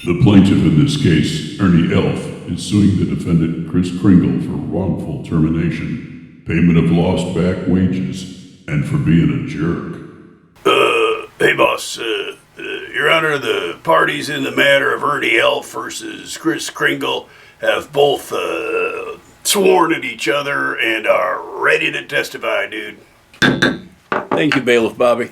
The plaintiff in this case, Ernie Elf, is suing the defendant Chris Kringle for wrongful termination, payment of lost back wages, and for being a jerk. Hey boss, Your Honor, the parties in the matter of Ernie Elf versus Chris Kringle have both sworn at each other and are ready to testify, dude. Thank you, Bailiff Bobby.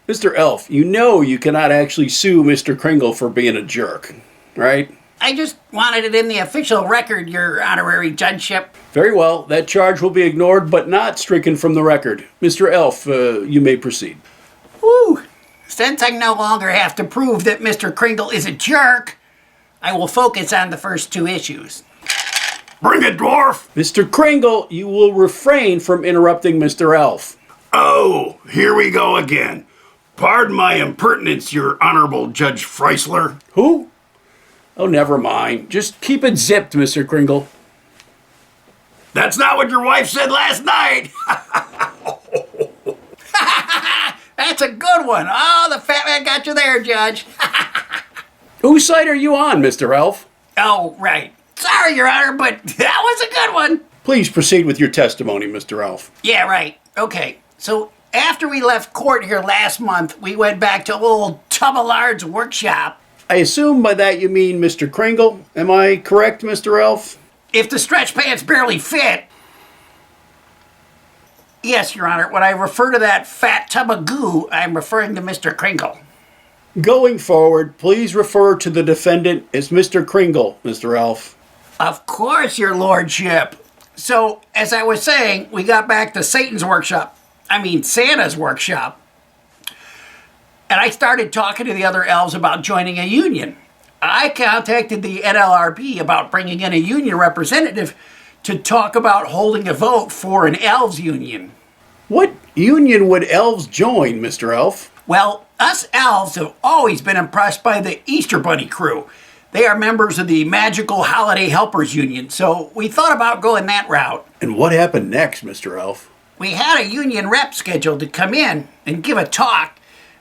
Mr. Elf, you know you cannot actually sue Mr. Kringle for being a jerk, right? I just wanted it in the official record, Your Honorary Judgeship. Very well, that charge will be ignored but not stricken from the record. Mr. Elf, you may proceed. Woo! Since I no longer have to prove that Mr. Kringle is a jerk, I will focus on the first two issues. Bring it, dwarf! Mr. Kringle, you will refrain from interrupting Mr. Elf. Oh, here we go again. Pardon my impertinence, Your Honorable Judge Freisler. Who? Oh, never mind. Just keep it zipped, Mr. Kringle. That's not what your wife said last night. That's a good one. Oh, the fat man got you there, Judge. Whose side are you on, Mr. Elf? Oh, right. Sorry, Your Honor, but that was a good one. Please proceed with your testimony, Mr. Elf. Yeah, right. Okay, so after we left court here last month, we went back to old Tubelard's workshop. I assume by that you mean Mr. Kringle. Am I correct, Mr. Elf? If the stretch pants barely fit. Yes, Your Honor, when I refer to that fat tub of goo, I'm referring to Mr. Kringle. Going forward, please refer to the defendant as Mr. Kringle, Mr. Elf. Of course, Your Lordship. So, as I was saying, we got back to Santa's workshop. And I started talking to the other elves about joining a union. I contacted the NLRB about bringing in a union representative to talk about holding a vote for an elves union. What union would elves join, Mr. Elf? Well, us elves have always been impressed by the Easter Bunny crew. They are members of the Magical Holiday Helpers Union, so we thought about going that route. And what happened next, Mr. Elf? We had a union rep scheduled to come in and give a talk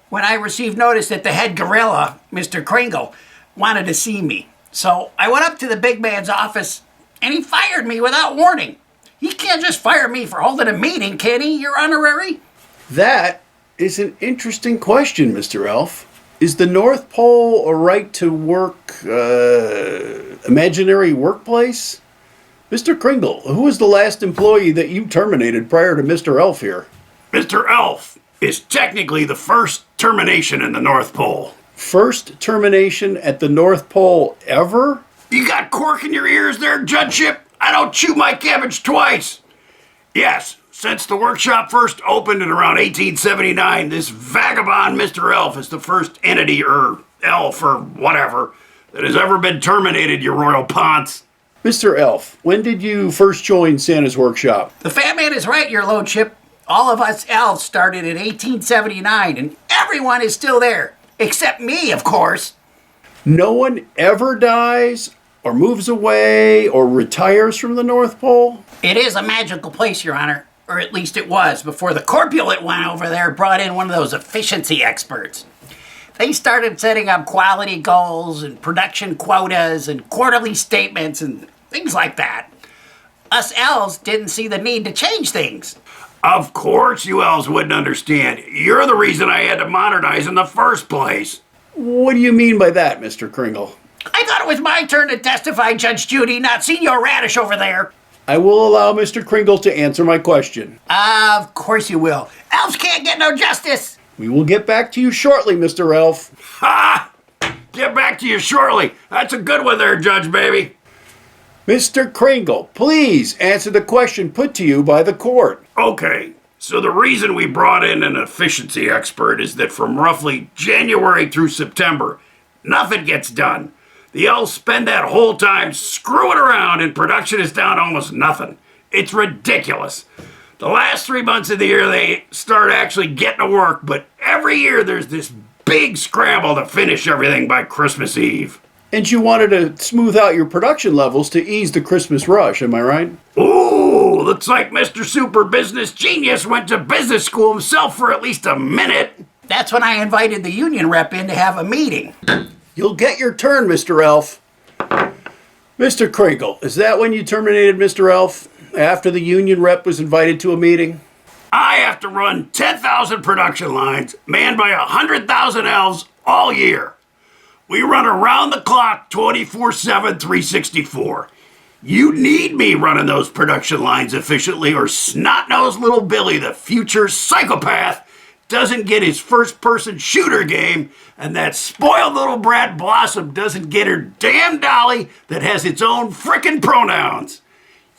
when I received notice that the head gorilla, Mr. Kringle, wanted to see me. So I went up to the big man's office and he fired me without warning. He can't just fire me for holding a meeting, can he, Your Honorary? That is an interesting question, Mr. Elf. Is the North Pole a right-to-work, imaginary workplace? Mr. Kringle, who was the last employee that you terminated prior to Mr. Elf here? Mr. Elf is technically the first termination in the North Pole. First termination at the North Pole ever? You got cork in your ears there, Judgeship? I don't chew my cabbage twice. Yes, since the workshop first opened in around 1879, this vagabond Mr. Elf is the first entity or elf or whatever that has ever been terminated, your royal ponce. Mr. Elf, when did you first join Santa's workshop? The fat man is right, Your Lordship. All of us elves started in 1879, and everyone is still there. Except me, of course. No one ever dies or moves away or retires from the North Pole? It is a magical place, Your Honor. Or at least it was, before the corpulent one over there brought in one of those efficiency experts. They started setting up quality goals and production quotas and quarterly statements and things like that. Us elves didn't see the need to change things. Of course you elves wouldn't understand. You're the reason I had to modernize in the first place. What do you mean by that, Mr. Kringle? I thought it was my turn to testify, Judge Judy, not Senor Radish over there. I will allow Mr. Kringle to answer my question. Of course you will. Elves can't get no justice. We will get back to you shortly, Mr. Elf. Ha! Get back to you shortly. That's a good one there, Judge Baby. Mr. Kringle, please answer the question put to you by the court. Okay, so the reason we brought in an efficiency expert is that from roughly January through September, nothing gets done. The elves spend that whole time screwing around and production is down to almost nothing. It's ridiculous. The last 3 months of the year they start actually getting to work, but every year there's this big scramble to finish everything by Christmas Eve. And you wanted to smooth out your production levels to ease the Christmas rush, am I right? Ooh, looks like Mr. Super Business Genius went to business school himself for at least a minute. That's when I invited the union rep in to have a meeting. You'll get your turn, Mr. Elf. Mr. Kringle, is that when you terminated Mr. Elf? After the union rep was invited to a meeting? I have to run 10,000 production lines manned by 100,000 elves all year. We run around the clock 24/7, 364. You need me running those production lines efficiently, or snot-nosed little Billy, the future psychopath, doesn't get his first-person shooter game, and that spoiled little brat Blossom doesn't get her damn dolly that has its own frickin' pronouns.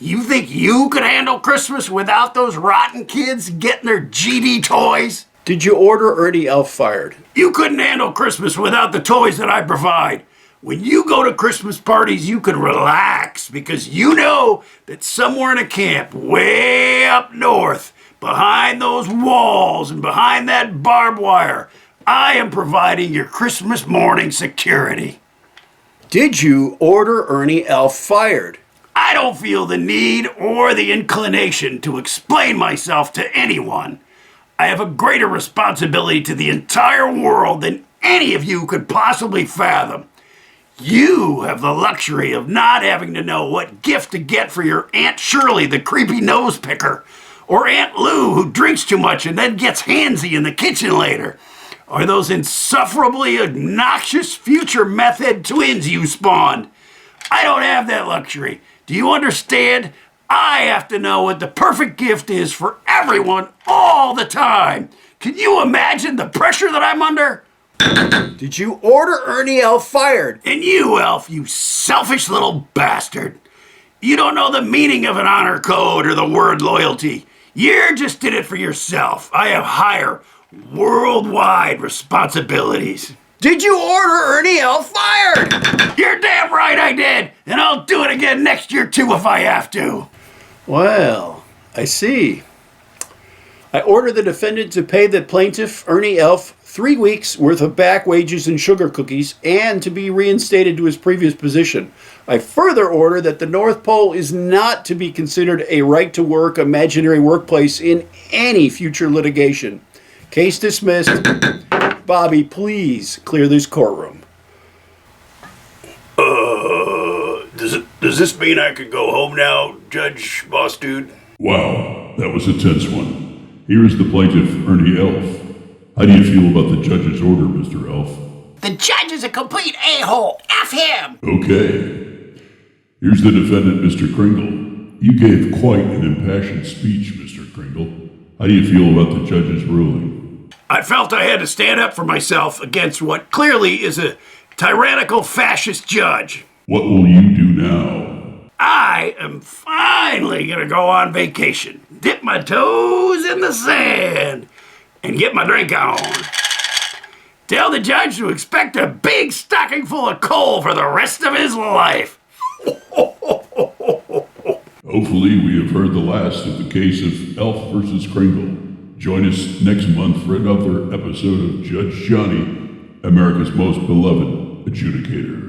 You think you could handle Christmas without those rotten kids getting their GD toys? Did you order Ernie Elf fired? You couldn't handle Christmas without the toys that I provide. When you go to Christmas parties, you can relax because you know that somewhere in a camp way up north, behind those walls and behind that barbed wire, I am providing your Christmas morning security. Did you order Ernie Elf fired? I don't feel the need or the inclination to explain myself to anyone. I have a greater responsibility to the entire world than any of you could possibly fathom. You have the luxury of not having to know what gift to get for your Aunt Shirley, the creepy nose picker, or Aunt Lou, who drinks too much and then gets handsy in the kitchen later, or those insufferably obnoxious future meth head twins you spawned. I don't have that luxury. Do you understand? I have to know what the perfect gift is for everyone all the time. Can you imagine the pressure that I'm under? Did you order Ernie Elf fired? And you, Elf, you selfish little bastard. You don't know the meaning of an honor code or the word loyalty. You're just in it for yourself. I have higher, worldwide responsibilities. Did you order Ernie Elf fired? You're damn right I did, and I'll do it again next year too if I have to. Well, I see. I order the defendant to pay the plaintiff, Ernie Elf, 3 weeks worth of back wages and sugar cookies, and to be reinstated to his previous position. I further order that the North Pole is not to be considered a right-to-work imaginary workplace in any future litigation. Case dismissed. Bobby, please clear this courtroom. Does this mean I can go home now, Judge Boss Dude? Wow, that was a tense one. Here is the plaintiff, Ernie Elf. How do you feel about the judge's order, Mr. Elf? The judge is a complete a-hole. F him! Okay. Here's the defendant, Mr. Kringle. You gave quite an impassioned speech, Mr. Kringle. How do you feel about the judge's ruling? I felt I had to stand up for myself against what clearly is a tyrannical fascist judge. What will you do now? I am finally going to go on vacation, dip my toes in the sand, and get my drink on. Tell the judge to expect a big stocking full of coal for the rest of his life. Hopefully we have heard the last of the case of Elf versus Kringle. Join us next month for another episode of Judge Johnny, America's most beloved adjudicator.